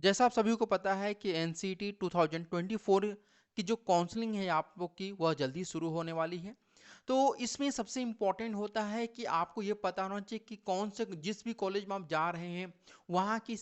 जैसा आप सभी को पता है कि एनसीटी 2024 की जो काउंसलिंग है आप लोग की वह जल्दी शुरू होने वाली है। तो इसमें सबसे इम्पोर्टेंट होता है कि आपको ये पता होना चाहिए कि कौन से जिस भी कॉलेज में आप जा रहे हैं वहाँ की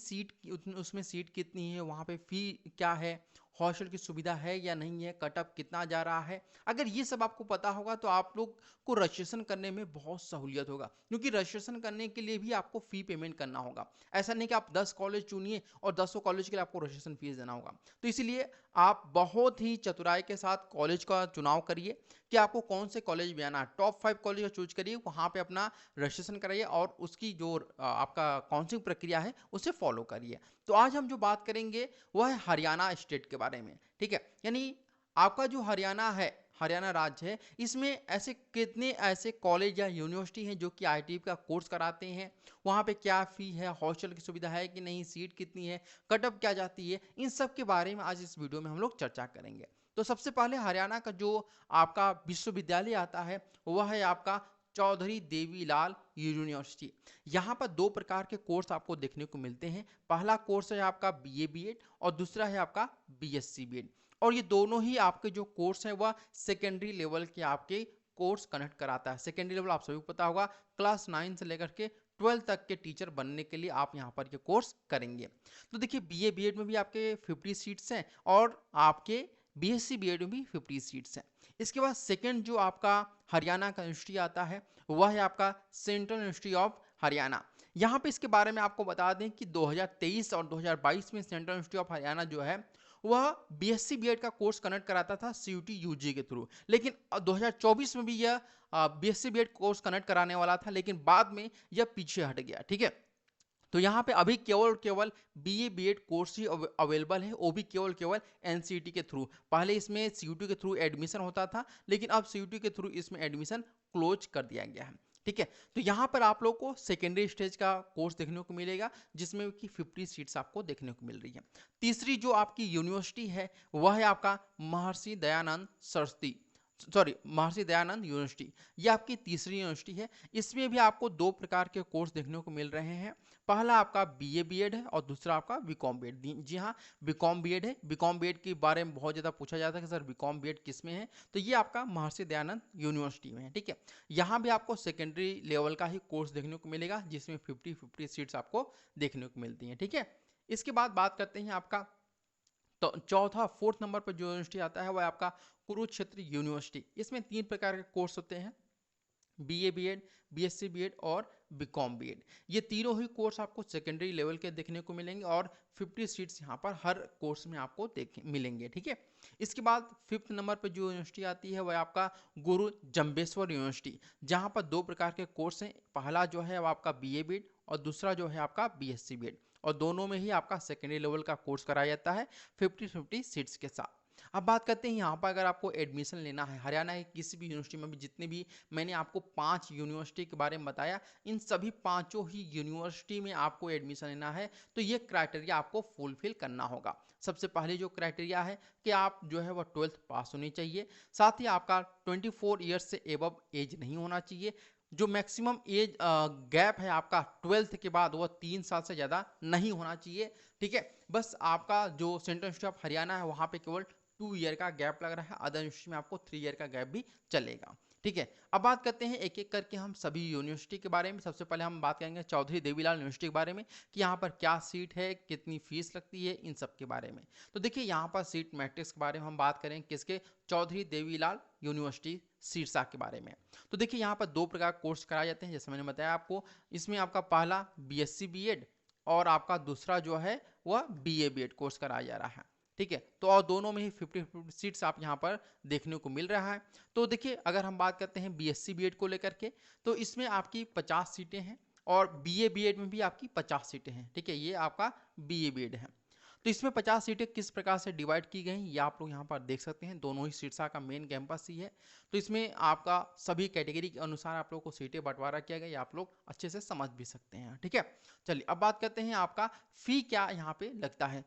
उसमें सीट कितनी है, वहाँ पे फ़ी क्या है, हॉस्टल की सुविधा है या नहीं है, कट ऑफ कितना जा रहा है। अगर ये सब आपको पता होगा तो आप लोग को रजिस्ट्रेशन करने में बहुत सहूलियत होगा, क्योंकि रजिस्ट्रेशन करने के लिए भी आपको फ़ी पेमेंट करना होगा। ऐसा नहीं कि आप 10 कॉलेज चुनिए और 10 कॉलेज के लिए आपको रजिस्ट्रेशन फीस देना होगा। तो इसीलिए आप बहुत ही चतुराई के साथ कॉलेज का चुनाव करिए कि आपको कौन से कॉलेज में आना है। टॉप 5 कॉलेज का चूज करिए, वहाँ पे अपना रजिस्ट्रेशन कराइए और उसकी जो आपका काउंसलिंग प्रक्रिया है उसे फॉलो करिए। तो आज हम जो बात करेंगे वह है हरियाणा स्टेट के बारे में, ठीक है। यानी आपका जो हरियाणा है, हरियाणा राज्य है, इसमें ऐसे कितने ऐसे कॉलेज या यूनिवर्सिटी हैं जो कि आईटी का कोर्स कराते हैं, वहाँ पे क्या फ़ी है, हॉस्टल की सुविधा है कि नहीं, सीट कितनी है, कट ऑफ क्या जाती है, इन सब के बारे में आज इस वीडियो में हम लोग चर्चा करेंगे। तो सबसे पहले हरियाणा का जो आपका विश्वविद्यालय आता है वह है आपका चौधरी देवीलाल यूनिवर्सिटी। यहाँ पर दो प्रकार के कोर्स आपको देखने को मिलते हैं। पहला कोर्स है आपका बीए बीएड और दूसरा है आपका बीएससी बीएड। और ये दोनों ही आपके जो कोर्स हैं वह सेकेंडरी लेवल के आपके कोर्स कनेक्ट कराता है। सेकेंडरी लेवल आप सभी को पता होगा, क्लास 9 से लेकर के 12 तक के टीचर बनने के लिए आप यहाँ पर ये कोर्स करेंगे। तो देखिए बीए बीएड में भी आपके 50 सीट्स हैं और आपके बीएससी बीएड में भी 50 सीट्स हैं। इसके बाद सेकंड जो आपका हरियाणा का यूनिवर्सिटी आता है वह है आपका सेंट्रल यूनिवर्सिटी ऑफ हरियाणा। यहाँ पे इसके बारे में आपको बता दें कि 2023 और 2022 में सेंट्रल यूनिवर्सिटी ऑफ हरियाणा जो है वह बीएससी बीएड का कोर्स कनेक्ट कराता था सीयूटी यूजी के थ्रू। लेकिन 2024 में भी यह बीएससी बीएड कोर्स कनेक्ट कराने वाला था, लेकिन बाद में यह पीछे हट गया, ठीक है। तो यहाँ पे अभी केवल केवल बीए बीएड कोर्स ही अवेलेबल है, वो भी केवल केवल एनसीईटी के थ्रू। पहले इसमें सीयूटी के थ्रू एडमिशन होता था, लेकिन अब सीयूटी के थ्रू इसमें एडमिशन क्लोज कर दिया गया है, ठीक है। तो यहाँ पर आप लोग को सेकेंडरी स्टेज का कोर्स देखने को मिलेगा जिसमें कि 50 सीट्स आपको देखने को मिल रही है। तीसरी जो आपकी यूनिवर्सिटी है वह है आपका महर्षि दयानंद सरस्वती, सॉरी महर्षि दयानंद यूनिवर्सिटी। ये आपकी तीसरी यूनिवर्सिटी है। इसमें भी आपको दो प्रकार के कोर्स देखने को मिल रहे हैं। पहला आपका बीए बीएड है और दूसरा आपका बीकॉम बीएड। जी हाँ, बीकॉम बीएड है। बीकॉम बीएड के बारे में बहुत ज़्यादा पूछा जाता है कि सर बीकॉम बीएड किस में है, तो ये आपका महर्षि दयानंद यूनिवर्सिटी में है, ठीक है। यहाँ भी आपको सेकेंडरी लेवल का ही कोर्स देखने को मिलेगा जिसमें 50-50 सीट्स आपको देखने को मिलती हैं, ठीक है। इसके बाद बात करते हैं आपका तो चौथा फोर्थ नंबर पर जो यूनिवर्सिटी आता है वह आपका कुरुक्षेत्र यूनिवर्सिटी। इसमें तीन प्रकार के कोर्स होते हैं, बीए बीएड, बीएससी बीएड और बीकॉम बीएड। ये तीनों ही कोर्स आपको सेकेंडरी लेवल के देखने को मिलेंगे और 50 सीट्स यहाँ पर हर कोर्स में आपको मिलेंगे, ठीक है। इसके बाद फिफ्थ नंबर पर जो यूनिवर्सिटी आती है वह आपका गुरु जम्बेश्वर यूनिवर्सिटी, जहाँ पर दो प्रकार के कोर्स हैं। पहला जो है वो आपका बीए बीएड और दूसरा जो है आपका बीएससी बीएड, और दोनों में ही आपका सेकेंडरी लेवल का कोर्स कराया जाता है 50-50 सीट्स के साथ। अब बात करते हैं यहाँ पर अगर आपको एडमिशन लेना है हरियाणा की किसी भी यूनिवर्सिटी में भी, जितने भी मैंने आपको 5 यूनिवर्सिटी के बारे में बताया, इन सभी पांचों ही यूनिवर्सिटी में आपको एडमिशन लेना है तो ये क्राइटेरिया आपको फुलफिल करना होगा। सबसे पहले जो क्राइटेरिया है कि आप जो है वह 12th पास होनी चाहिए, साथ ही आपका 24 ईयर्स से एबव एज नहीं होना चाहिए। जो मैक्सिमम एज गैप है आपका 12th के बाद वह 3 साल से ज़्यादा नहीं होना चाहिए, ठीक है। बस आपका जो सेंट्रल यूनिवर्सिटी ऑफ हरियाणा है वहाँ पे केवल 2 ईयर का गैप लग रहा है, अदर यूनिवर्सिटी में आपको 3 ईयर का गैप भी चलेगा, ठीक है। अब बात करते हैं एक एक करके हम सभी यूनिवर्सिटी के बारे में। सबसे पहले हम बात करेंगे चौधरी देवीलाल यूनिवर्सिटी के बारे में कि यहाँ पर क्या सीट है, कितनी फीस लगती है, इन सब के बारे में। तो देखिए यहाँ पर सीट मैट्रिक्स के बारे में हम बात करें किसके, चौधरी देवीलाल यूनिवर्सिटी सिरसा के बारे में। तो देखिए यहाँ पर दो प्रकार कोर्स कराए जाते हैं जैसे मैंने बताया आपको। इसमें आपका पहला बीएससी बीएड और आपका दूसरा जो है वह बीए बीएड कोर्स कराया जा रहा है, ठीक है। तो और दोनों में ही 50-50 सीट्स आप यहाँ पर देखने को मिल रहा है। तो देखिए अगर हम बात करते हैं बीएससी बीएड को लेकर के, तो इसमें आपकी 50 सीटें हैं और बीए बीएड में भी आपकी 50 सीटें हैं, ठीक है। ये आपका बीए बीएड है। तो इसमें 50 सीटें किस प्रकार से डिवाइड की गई ये आप लोग यहाँ पर देख सकते हैं। दोनों ही सिरसा का मेन कैंपस ही है, तो इसमें आपका सभी कैटेगरी के अनुसार आप लोग को सीटें बंटवारा किया गया, आप लोग अच्छे से समझ भी सकते हैं, ठीक है। चलिए अब बात करते हैं आपका फी क्या यहाँ पे लगता है।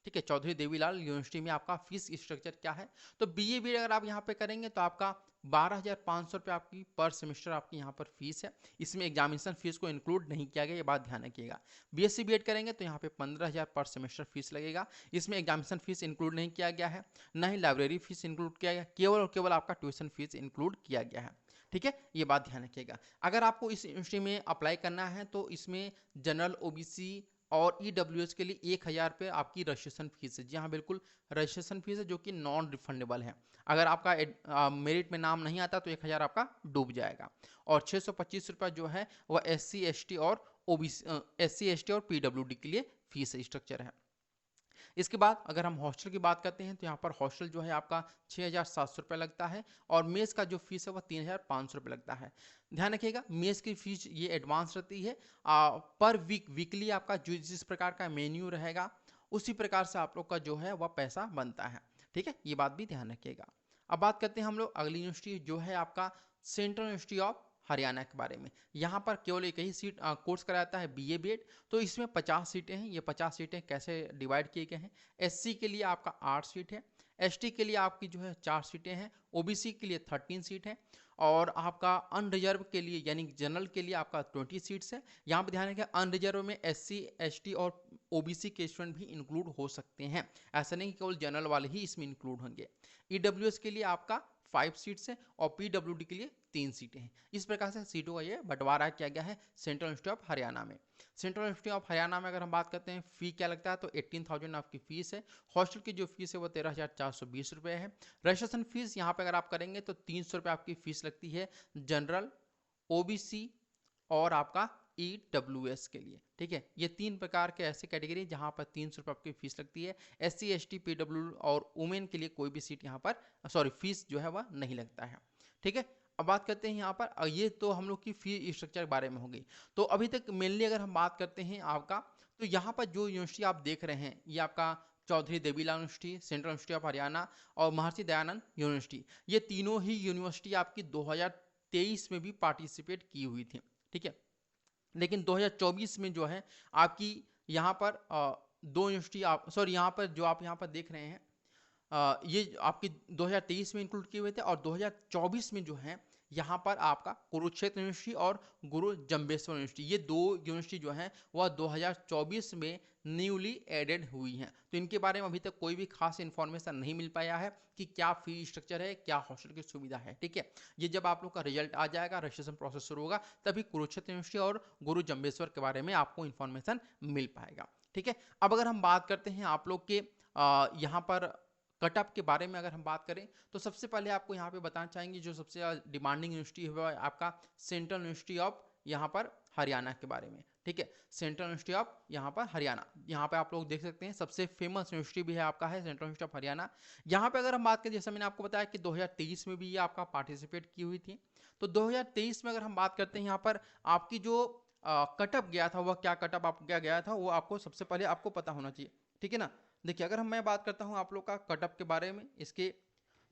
ठीक है, चौधरी देवीलाल यूनिवर्सिटी में आपका फीस स्ट्रक्चर क्या है। तो बीए बी अगर आप यहाँ पे करेंगे तो आपका 12,500 रुपये आपकी पर सेमेस्टर आपकी यहाँ पर फीस है। इसमें एग्जामिनेशन फीस को इंक्लूड नहीं किया गया, ये बात ध्यान रखिएगा। बीएससी बीएड करेंगे तो यहाँ पे 15,000 पर सेमेस्टर फीस लगेगा। इसमें एग्जामिनेशन फीस इंक्लूड नहीं किया गया है, न ही लाइब्रेरी फीस इंक्लूड किया गया, केवल और केवल आपका ट्यूशन फीस इंक्लूड किया गया है। ठीक है, ये बात ध्यान रखिएगा। अगर आपको इस यूनिवर्सिटी में अप्लाई करना है तो इसमें जनरल, ओबीसी और ईडब्ल्यूएस के लिए 1,000 रुपये आपकी रजिस्ट्रेशन फीस है। जी हाँ, बिल्कुल रजिस्ट्रेशन फीस है, जो कि नॉन रिफंडेबल है। अगर आपका मेरिट में नाम नहीं आता तो 1,000 आपका डूब जाएगा। और 625 रुपये जो है वह एससी एसटी और ओबीसी, एससी एसटी और पीडब्ल्यूडी के लिए फीस स्ट्रक्चर है। इसके बाद अगर हम हॉस्टल की बात करते हैं तो यहाँ पर हॉस्टल जो है आपका 6,700 रुपये लगता है, और मेस का जो फीस है वह 3,500 रुपये लगता है। ध्यान रखिएगा, मेस की फीस ये एडवांस रहती है। पर वीकली आपका जो जिस प्रकार का मेन्यू रहेगा उसी प्रकार से आप लोग का जो है वह पैसा बनता है। ठीक है, ये बात भी ध्यान रखिएगा। अब बात करते हैं हम लोग अगली यूनिवर्सिटी जो है आपका सेंट्रल यूनिवर्सिटी ऑफ हरियाणा के बारे में। यहाँ पर केवल एक ही सीट कोर्स कराता है बीए बीएड। तो इसमें 50 सीटें हैं। ये 50 सीटें कैसे डिवाइड किए गए हैं, एससी के लिए आपका 8 सीट है, एसटी के लिए आपकी जो है 4 सीटें हैं, ओबीसी के लिए 13 सीट है, और आपका अनरिजर्व के लिए यानी जनरल के लिए आपका 20 सीट्स है। यहाँ पर ध्यान रखें, अनरिजर्व में एससी एसटी और ओबीसी के स्टूडेंट भी इंक्लूड हो सकते हैं, ऐसा नहीं कि केवल जनरल वाले ही इसमें इंक्लूड होंगे। ईडब्ल्यूएस के लिए आपका 5 सीट्स है और पीडब्ल्यूडी के लिए 3 सीटें हैं। इस प्रकार से सीटों का ये बंटवारा किया गया है सेंट्रल यूनिवर्सिटी ऑफ हरियाणा में। सेंट्रल यूनिवर्सिटी ऑफ हरियाणा में अगर हम बात करते हैं फी क्या लगता है तो 18,000 आपकी फीस है। हॉस्टल की जो फीस है वो 13,420 रुपये है। रजिस्ट्रेशन फीस यहाँ पे अगर आप करेंगे तो 300 रुपये आपकी फीस लगती है जनरल, ओबीसी और आपका ईडब्ल्यूएस के लिए। ठीक है, ये 3 प्रकार के ऐसे कैटेगरी जहां पर 300 रुपये आपकी फीस लगती है। एससी एसटी पीडब्ल्यू और वुमेन के लिए कोई भी सीट यहाँ पर फीस जो है वह नहीं लगता है। ठीक है, अब बात करते हैं यहाँ पर, ये तो हम लोग की फी स्ट्रक्चर के बारे में हो गई। तो अभी तक मेनली अगर हम बात करते हैं आपका, तो यहाँ पर जो यूनिवर्सिटी आप देख रहे हैं ये आपका Chaudhary Devilal university, central university of Haryana और महर्षि दयानंद यूनिवर्सिटी, ये तीनों ही यूनिवर्सिटी आपकी 2023 में भी पार्टिसिपेट की हुई थी। ठीक है, लेकिन 2024 में जो है आपकी यहाँ पर दो यूनिवर्सिटी आप यहाँ पर जो आप यहाँ पर देख रहे हैं, ये आपकी 2023 में इंक्लूड किए हुए थे, और 2024 में जो है यहाँ पर आपका कुरुक्षेत्र यूनिवर्सिटी और गुरु जम्बेश्वर यूनिवर्सिटी, ये 2 यूनिवर्सिटी जो हैं वह 2024 में न्यूली एडेड हुई हैं। तो इनके बारे में अभी तक कोई भी खास इन्फॉर्मेशन नहीं मिल पाया है कि क्या फी स्ट्रक्चर है, क्या हॉस्टल की सुविधा है। ठीक है, ये जब आप लोग का रिजल्ट आ जाएगा, रजिस्ट्रेशन प्रोसेस शुरू होगा, तभी कुरुक्षेत्र यूनिवर्सिटी और गुरु जम्बेश्वर के बारे में आपको इन्फॉर्मेशन मिल पाएगा। ठीक है, अब अगर हम बात करते हैं आप लोग के यहाँ पर कट ऑफ के बारे में अगर हम बात करें तो सबसे पहले आपको यहाँ पे बताना चाहेंगे जो सबसे डिमांडिंग यूनिवर्सिटी है आपका सेंट्रल यूनिवर्सिटी ऑफ यहाँ पर हरियाणा के बारे में। ठीक है, सेंट्रल यूनिवर्सिटी ऑफ यहाँ पर हरियाणा, यहाँ पे आप लोग देख सकते हैं सबसे फेमस यूनिवर्सिटी भी है आपका है सेंट्रल यूनिवर्सिटी ऑफ हरियाणा। यहाँ पे अगर हम बात करें, जैसा मैंने आपको बताया कि 2023 में भी ये आपका पार्टिसिपेट की हुई थी। तो 2023 में अगर हम बात करते हैं यहाँ पर आपकी जो कटअप गया था, वह क्या कटअप आप क्या गया था वो आपको सबसे पहले आपको पता होना चाहिए। ठीक है ना, देखिए अगर मैं बात करता हूँ आप लोग का कटअप के बारे में इसके,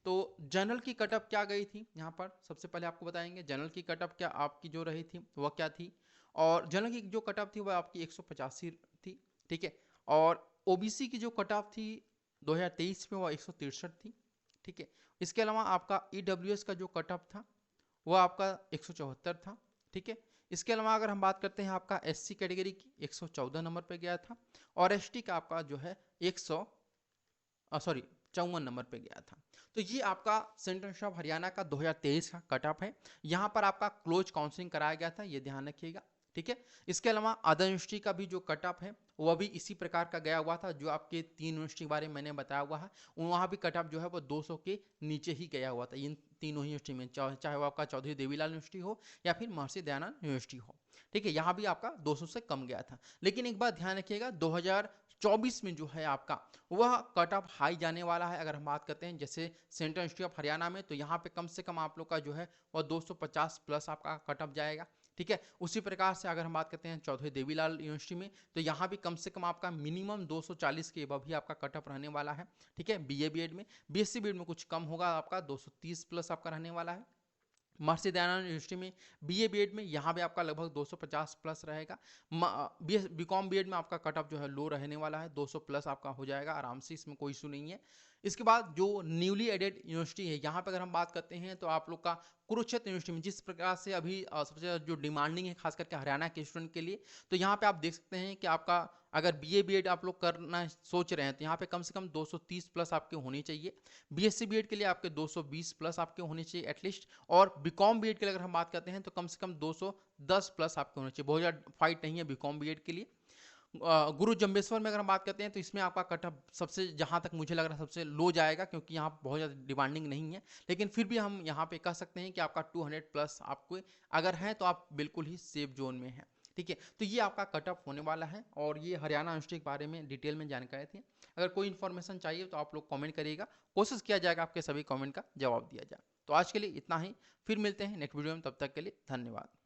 तो जनरल की कटअप क्या गई थी यहाँ पर सबसे पहले आपको बताएंगे। जनरल की कटअप क्या आपकी जो रही थी वह क्या थी, और जनरल की जो कटअप थी वह आपकी 185 थी। ठीक है, और ओबीसी की जो कटअप थी 2023 में वह 163 थी। ठीक है, इसके अलावा आपका ईडब्ल्यूएस का जो कटअप था वह आपका 174 था। ठीक है, इसके अलावा अगर हम बात करते हैं आपका एससी कैटेगरी की 114 नंबर पे गया था, और एसटी का आपका जो है 54 नंबर पे गया था। तो ये आपका सेंट्रल यूनिवर्सिटी ऑफ हरियाणा का 2023 का कट ऑफ है। यहाँ पर आपका क्लोज काउंसलिंग कराया गया था, ये ध्यान रखिएगा। ठीक है, इसके अलावा अदर यूनिवर्सिटी का भी जो कट ऑफ है वह भी इसी प्रकार का गया हुआ था जो आपके 3 यूनिवर्सिटी के बारे में मैंने बताया हुआ है। वहाँ भी कट ऑफ जो है वो 200 के नीचे ही गया हुआ था इन तीनों ही यूनिवर्सिटी में, चाहे वो आपका चौधरी देवीलाल यूनिवर्सिटी हो या फिर महर्षि दयानंद यूनिवर्सिटी हो। ठीक है, यहाँ भी आपका 200 से कम गया था। लेकिन एक बात ध्यान रखिएगा, 2024 में जो है आपका वह कट ऑफ हाई जाने वाला है। अगर हम बात करते हैं जैसे सेंट्रल यूनिवर्सिटी ऑफ हरियाणा में, तो यहाँ पे कम से कम आप लोग का जो है वह 250 प्लस आपका कट ऑफ जाएगा। ठीक है, उसी प्रकार से अगर हम बात करते हैं चौधरी देवीलाल यूनिवर्सिटी में, तो यहाँ भी कम से कम आपका मिनिमम 240 के अबव ही आपका कट ऑफ रहने वाला है। ठीक है, बीए बीएड में, बीएससी बीएड में कुछ कम होगा, आपका 230 प्लस आपका रहने वाला है। महर्षि दयानंद यूनिवर्सिटी में बीए बीएड में यहाँ पे आपका लगभग 250 प्लस रहेगा। बीकॉम बीएड में आपका कट ऑफ जो है लो रहने वाला है, 200 प्लस आपका हो जाएगा आराम से, इसमें कोई इशू नहीं है। इसके बाद जो न्यूली एडेड यूनिवर्सिटी है यहाँ पे अगर हम बात करते हैं तो आप लोग का कुरुक्षेत्र यूनिवर्सिटी में जिस प्रकार से अभी सबसे ज़्यादा जो डिमांडिंग है खास करके हरियाणा के स्टूडेंट के लिए, तो यहाँ पे आप देख सकते हैं कि आपका अगर बीए बीएड आप लोग करना सोच रहे हैं तो यहाँ पे कम से कम 230 प्लस आपके होने चाहिए। बीएससी बीएड के लिए आपके 220 प्लस आपके होने चाहिए एटलीस्ट, और बीकॉम बीएड के लिए अगर हम बात करते हैं तो कम से कम 210 प्लस आपके होने चाहिए। बहुत ज़्यादा फाइट नहीं है बीकॉम बीएड के लिए। गुरु जम्बेश्वर में अगर हम बात करते हैं तो इसमें आपका कट ऑफ सबसे, जहाँ तक मुझे लग रहा है, सबसे लो जाएगा, क्योंकि यहाँ बहुत ज़्यादा डिमांडिंग नहीं है। लेकिन फिर भी हम यहाँ पे कह सकते हैं कि आपका 200 प्लस आपको अगर है तो आप बिल्कुल ही सेफ जोन में हैं। ठीक है, तो ये आपका कट ऑफ होने वाला है, और ये हरियाणा यूनिवर्सिटी के बारे में डिटेल में जानकारी थी। अगर कोई इन्फॉर्मेशन चाहिए तो आप लोग कमेंट करिएगा, कोशिश किया जाएगा आपके सभी कमेंट का जवाब दिया जाए। तो आज के लिए इतना ही, फिर मिलते हैं नेक्स्ट वीडियो में, तब तक के लिए धन्यवाद।